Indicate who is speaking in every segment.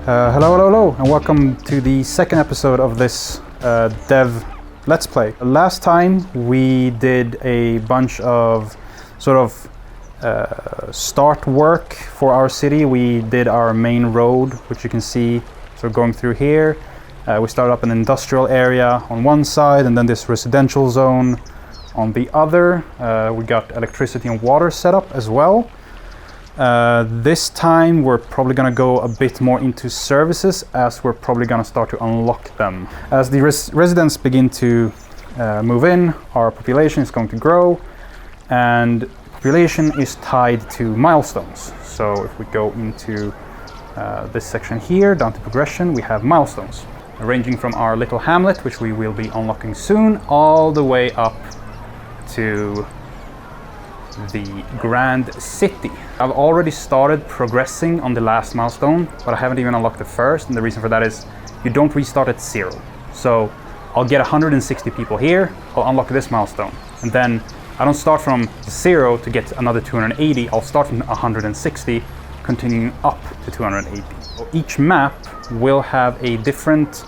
Speaker 1: Hello, and welcome to the second episode of this dev Let's Play. Last time we did a bunch of start work for our city. We did our main road, which you can see going through here. We started up an industrial area on one side and then this residential zone on the other. We got electricity and water set up as well. This time we're probably going to go a bit more into services, as we're probably going to start to unlock them. As the residents begin to move in, our population is going to grow, and population is tied to milestones. So if we go into this section here, down to progression, we have milestones, ranging from our little hamlet, which we will be unlocking soon, all the way up to the grand city. I've already started progressing on the last milestone, but I haven't even unlocked the first, and the reason for that is you don't restart at 0. So I'll get 160 people here, I'll unlock this milestone, and then I don't start from 0 to get another 280, I'll start from 160, continuing up to 280. So each map will have a different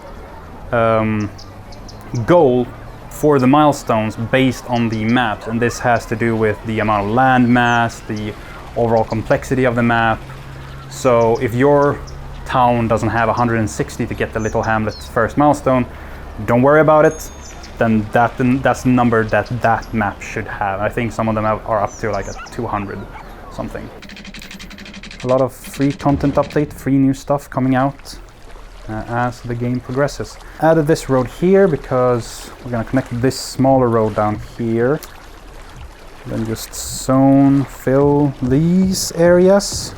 Speaker 1: goal for the milestones based on the maps, and this has to do with the amount of land mass, the overall complexity of the map. So if your town doesn't have 160 to get the little hamlet's first milestone, don't worry about it. Then that's the number that map should have. I think some of them are up to like a 200 something. A lot of free content update, free new stuff coming out as the game progresses. Added this road here because we're gonna connect this smaller road down here. Then just zone fill these areas.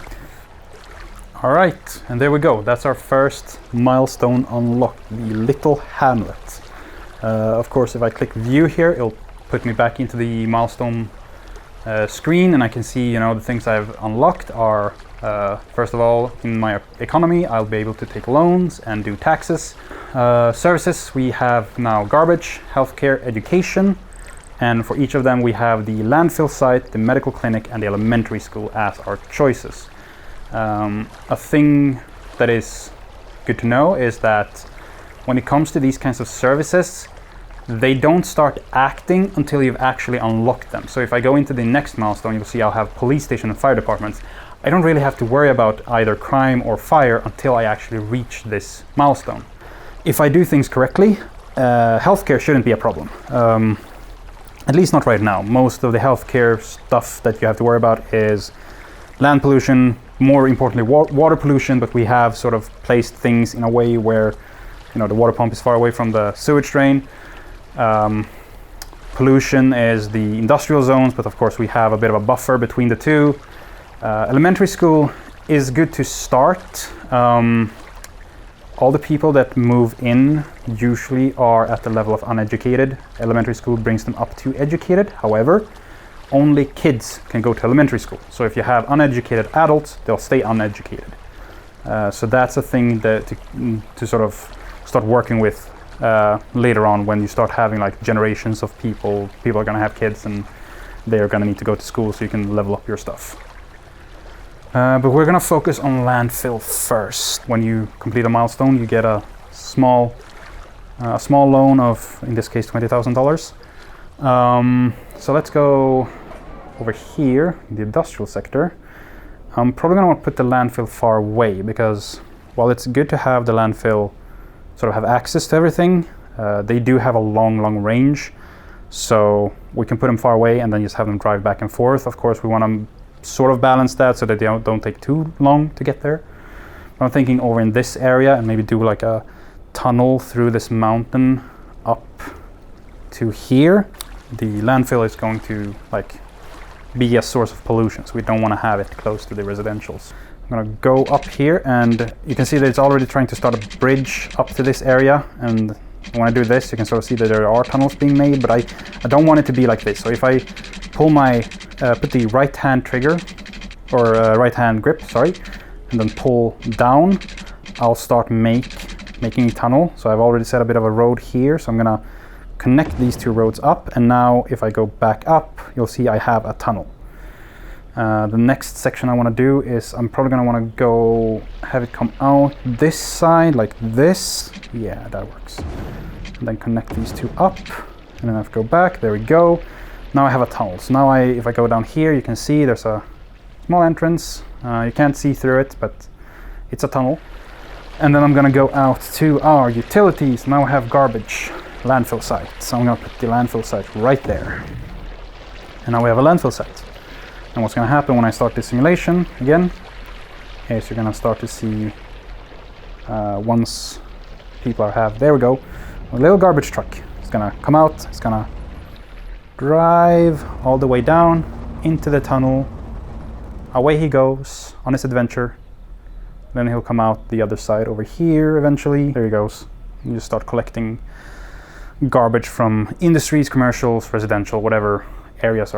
Speaker 1: All right, and there we go. That's our first milestone unlocked, the little hamlet. Of course, if I click view here, it'll put me back into the milestone screen, and I can see, the things I've unlocked are first of all, in my economy, I'll be able to take loans and do taxes. Services, we have now garbage, healthcare, education, and for each of them we have the landfill site, the medical clinic, and the elementary school as our choices. A thing that is good to know is that when it comes to these kinds of services, they don't start acting until you've actually unlocked them. So if I go into the next milestone, you'll see I'll have police station and fire departments. I don't really have to worry about either crime or fire until I actually reach this milestone. If I do things correctly, healthcare shouldn't be a problem. At least not right now. Most of the healthcare stuff that you have to worry about is land pollution, more importantly water pollution, but we have sort of placed things in a way where the water pump is far away from the sewage drain. Pollution is the industrial zones, but of course we have a bit of a buffer between the two. Elementary school is good to start. All the people that move in usually are at the level of uneducated. Elementary school brings them up to educated. However, only kids can go to elementary school. So if you have uneducated adults, they'll stay uneducated. So that's a thing that to sort of start working with later on, when you start having like generations of people. People are going to have kids and they're going to need to go to school, so you can level up your stuff. But we're going to focus on landfill first. When you complete a milestone, you get a small loan of, in this case, $20,000. So let's go over here, the industrial sector. I'm probably going to want to put the landfill far away, because while it's good to have the landfill sort of have access to everything, they do have a long range. So we can put them far away and then just have them drive back and forth. Of course, we want to sort of balance that so that they don't take too long to get there. I'm thinking over in this area and maybe do like a tunnel through this mountain up to here. The landfill is going to be a source of pollution, so we don't want to have it close to the residentials. I'm going to go up here, and you can see that it's already trying to start a bridge up to this area, and when I do this you can sort of see that there are tunnels being made, but I don't want it to be like this. So if I pull put the right hand trigger, or right hand grip, sorry, and then pull down, I'll start making a tunnel. So I've already set a bit of a road here, so I'm gonna connect these two roads up, and now if I go back up, you'll see I have a tunnel. The next section I want to do is I'm probably going to want to go have it come out this side like this. Yeah, that works. And then connect these two up, and then I have to go back. There we go. Now I have a tunnel. So now if I go down here, you can see there's a small entrance. You can't see through it, but it's a tunnel. And then I'm going to go out to our utilities. Now I have garbage landfill site. So I'm going to put the landfill site right there. And now we have a landfill site. And what's going to happen when I start this simulation again is you're going to start to see once people there we go, a little garbage truck. It's going to come out, it's going to drive all the way down into the tunnel. Away he goes on his adventure. Then he'll come out the other side over here eventually. There he goes. You just start collecting garbage from industries, commercials, residential, whatever areas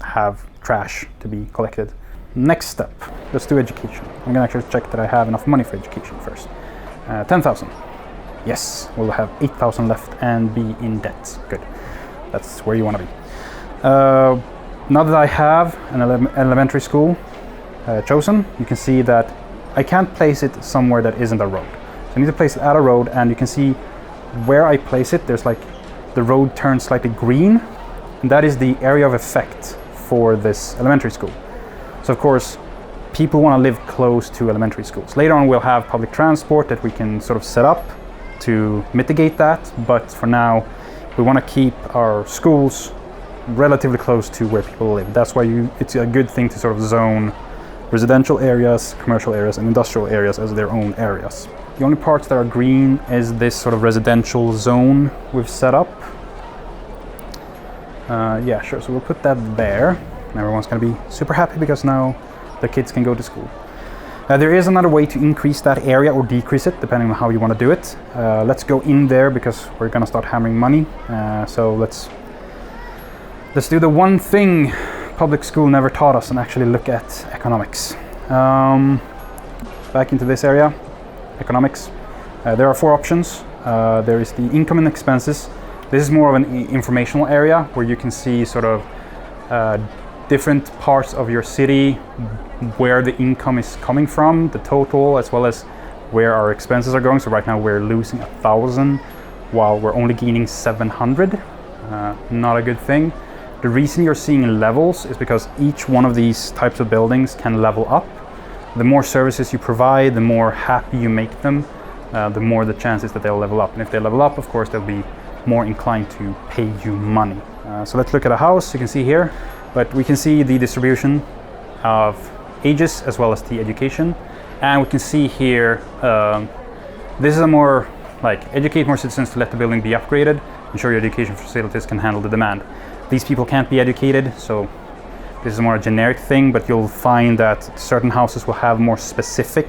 Speaker 1: have trash to be collected. Next step, let's do education. I'm gonna actually check that I have enough money for education first. 10,000. Yes, we'll have 8,000 left and be in debt. Good, that's where you wanna be. Now that I have an elementary school chosen, you can see that I can't place it somewhere that isn't a road. So I need to place it at a road, and you can see where I place it, there's like the road turns slightly green, and that is the area of effect for this elementary school. So of course, people want to live close to elementary schools. Later on we'll have public transport that we can sort of set up to mitigate that, but for now we want to keep our schools relatively close to where people live. That's why it's a good thing to sort of zone residential areas, commercial areas, and industrial areas as their own areas. The only parts that are green is this sort of residential zone we've set up. Yeah, sure, so we'll put that there. And everyone's gonna be super happy because now the kids can go to school. There is another way to increase that area or decrease it, depending on how you want to do it. Let's go in there because we're gonna start hammering money. So let's do the one thing public school never taught us and actually look at economics. Back into this area, economics. There are 4 options. There is the income and expenses. This is more of an informational area where you can see sort of different parts of your city, where the income is coming from, the total, as well as where our expenses are going. So right now we're losing 1,000 while we're only gaining 700. Not a good thing. The reason you're seeing levels is because each one of these types of buildings can level up. The more services you provide, the more happy you make them, the more the chances that they'll level up. And if they level up, of course, they'll be more inclined to pay you money. So let's look at a house. You can see here, but we can see the distribution of ages as well as the education. And we can see here, this is a more like educate more citizens to let the building be upgraded, ensure your education facilities can handle the demand. These people can't be educated, so this is more a generic thing, but you'll find that certain houses will have more specific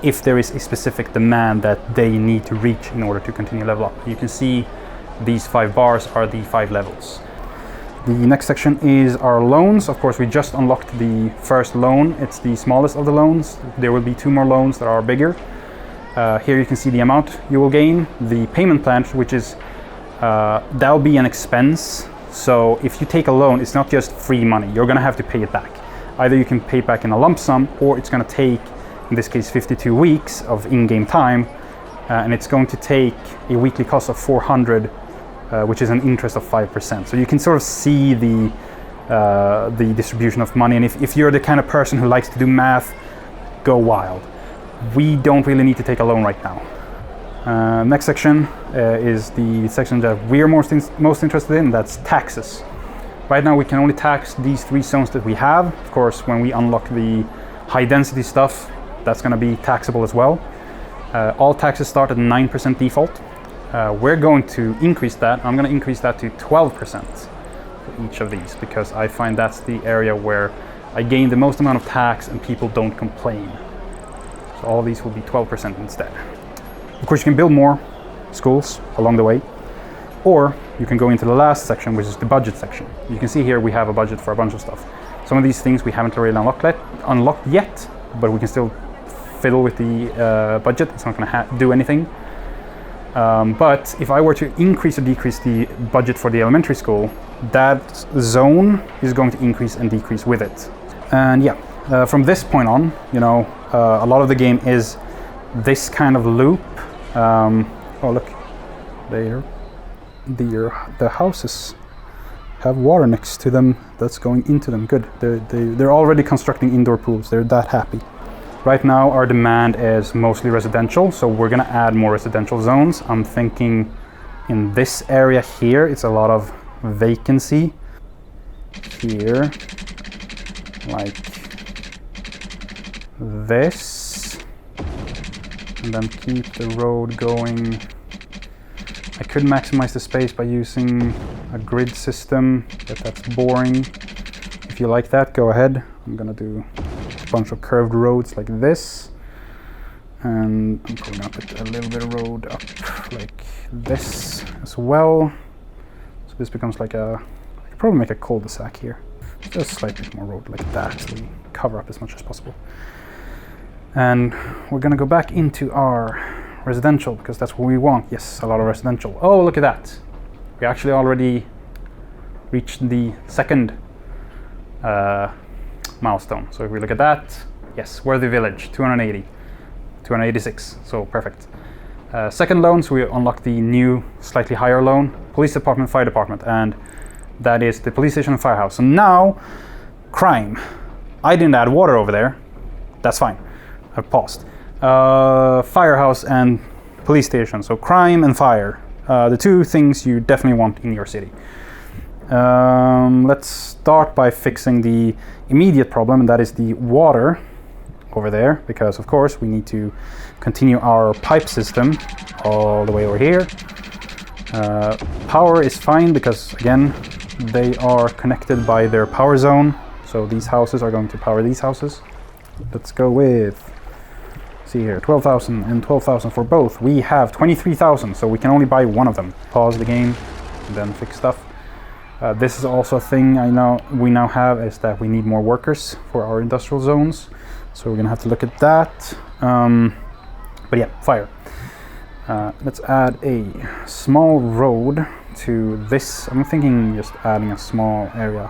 Speaker 1: if there is a specific demand that they need to reach in order to continue level up. You can see these 5 bars are the 5 levels. The next section is our loans. Of course, we just unlocked the first loan. It's the smallest of the loans. There will be 2 more loans that are bigger. Here you can see the amount you will gain. The payment plan, which is, that'll be an expense. So if you take a loan, it's not just free money. You're gonna have to pay it back. Either you can pay it back in a lump sum, or it's gonna take, in this case, 52 weeks of in-game time. And it's going to take a weekly cost of 400, which is an interest of 5%. So you can sort of see the distribution of money. And if you're the kind of person who likes to do math, go wild. We don't really need to take a loan right now. Next section is the section that we're most interested in, that's taxes. Right now we can only tax these 3 zones that we have. Of course, when we unlock the high density stuff, that's going to be taxable as well. All taxes start at 9% default. We're going to increase that. I'm going to increase that to 12% for each of these, because I find that's the area where I gain the most amount of tax and people don't complain. So all these will be 12% instead. Of course, you can build more schools along the way, or you can go into the last section, which is the budget section. You can see here we have a budget for a bunch of stuff. Some of these things we haven't really unlocked yet, but we can still fiddle with the budget. It's not going to do anything. But if I were to increase or decrease the budget for the elementary school, that zone is going to increase and decrease with it. And yeah, from this point on, you know, a lot of the game is this kind of loop. Oh look, there, the houses have water next to them that's going into them. Good, they're already constructing indoor pools. They're that happy. Right now our demand is mostly residential, so we're gonna add more residential zones. I'm thinking in this area here, it's a lot of vacancy. Here, like this, and then keep the road going. I could maximize the space by using a grid system, but that's boring. If you like that, go ahead. I'm gonna do a bunch of curved roads like this, and I'm probably gonna put a little bit of road up like this as well. So this becomes like I could probably make a cul-de-sac here. Just slightly more road like that, so we cover up as much as possible. And we're gonna go back into our residential because that's what we want. Yes, a lot of residential. Oh, look at that. We actually already reached the second milestone. So if we look at that, yes, Worthy Village, 280, 286, so perfect. Second loan, so we unlock the new, slightly higher loan, police department, fire department, and that is the police station and firehouse. So now, crime. I didn't add water over there. That's fine. I've paused. Firehouse and police station. So crime and fire. The two things you definitely want in your city. Let's start by fixing the immediate problem, and that is the water over there, because of course we need to continue our pipe system all the way over here. Power is fine because again they are connected by their power zone, so these houses are going to power these houses. Let's go with, see here, 12,000 and 12,000 for both. We have 23,000, so we can only buy one of them. Pause the game and then fix stuff. This is also a thing we now have, is that we need more workers for our industrial zones, so we're gonna have to look at that. But yeah, fire. Let's add a small road to this. I'm thinking just adding a small area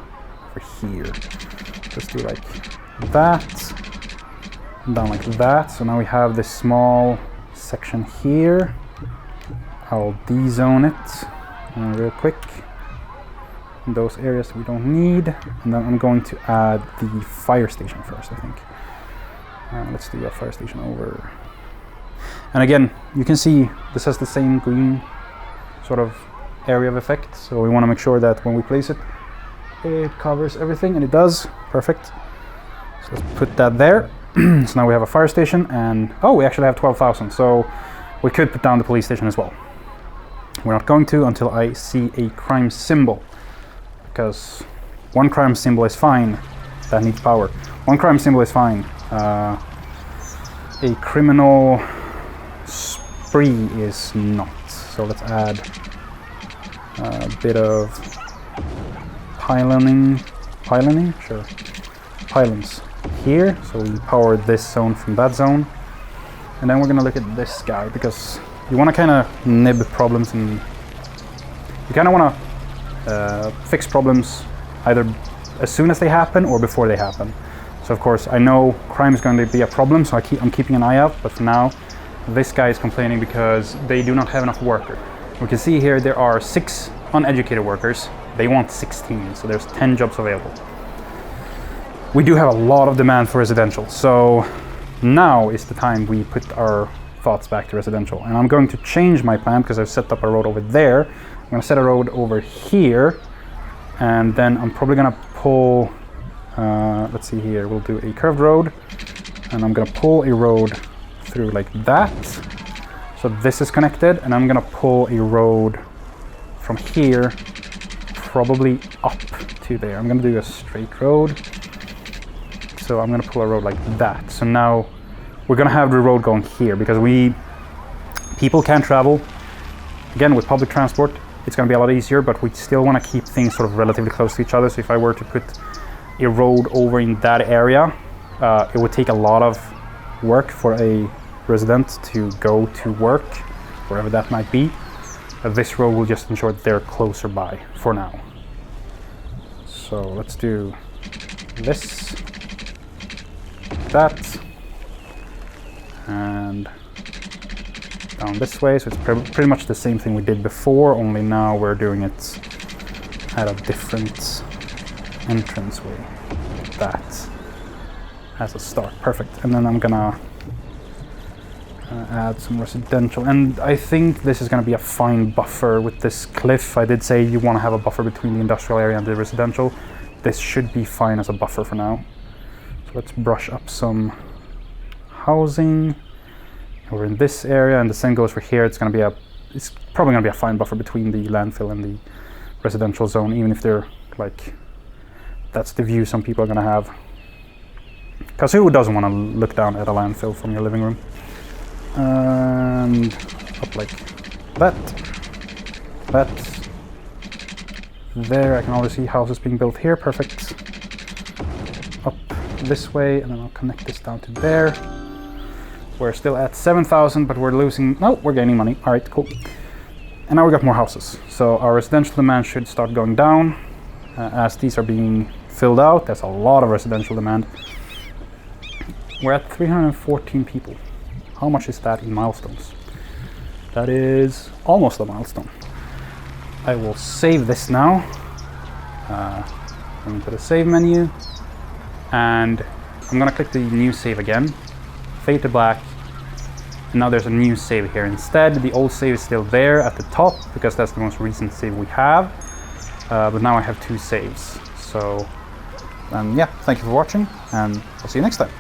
Speaker 1: over here. Let's do like that, down like that. So now we have this small section here. I'll de-zone it real quick. Those areas we don't need. And then I'm going to add the fire station first, I think. Let's do a fire station over. And again, you can see this has the same green sort of area of effect. So we want to make sure that when we place it, it covers everything, and it does. Perfect. So let's put that there. So now we have a fire station, and oh, we actually have 12,000. So we could put down the police station as well. We're not going to until I see a crime symbol, because one crime symbol is fine. That needs power. One crime symbol is fine. A criminal spree is not. So let's add a bit of piloning, sure, pylons here. So we power this zone from that zone. And then we're gonna look at this guy, because you wanna kinda nib problems, and you kinda wanna fix problems either as soon as they happen or before they happen. So of course I know crime is going to be a problem, so I'm keeping an eye out, but for now this guy is complaining because they do not have enough workers. We can see here there are 6 uneducated workers. They want 16, so there's 10 jobs available. We do have a lot of demand for residential, so now is the time we put our thoughts back to residential. And I'm going to change my plan because I've set up a road over there. I'm going to set a road over here, and then I'm probably going to pull, let's see here, we'll do a curved road, and I'm going to pull a road through like that. So this is connected, and I'm going to pull a road from here probably up to there. I'm going to do a straight road. So I'm going to pull a road like that. So now we're going to have the road going here, because people can travel. Again, with public transport, it's going to be a lot easier, but we still want to keep things sort of relatively close to each other. So if I were to put a road over in that area, it would take a lot of work for a resident to go to work, wherever that might be. This road will just ensure that they're closer by for now. So let's do this, that, and down this way. So it's pretty much the same thing we did before, only now we're doing it at a different entranceway. Like that as a start. Perfect. And then I'm gonna add some residential, and I think this is going to be a fine buffer with this cliff. I did say you want to have a buffer between the industrial area and the residential. This should be fine as a buffer for now. So let's brush up some housing over in this area, and the same goes for here. It's probably going to be a fine buffer between the landfill and the residential zone, even if they're like, that's the view some people are going to have. Because who doesn't want to look down at a landfill from your living room? And up like that. There, I can already see houses being built here. Perfect. Up this way, and then I'll connect this down to there. We're still at 7,000, but we're losing. No, we're gaining money. All right, cool. And now we got more houses. So our residential demand should start going down as these are being filled out. There's a lot of residential demand. We're at 314 people. How much is that in milestones? That is almost a milestone. I will save this now. Into the save menu, and I'm gonna click the new save again. Fade to black. And now there's a new save here instead. The old save is still there at the top because that's the most recent save we have. But now I have two saves. So yeah, thank you for watching, and I'll see you next time.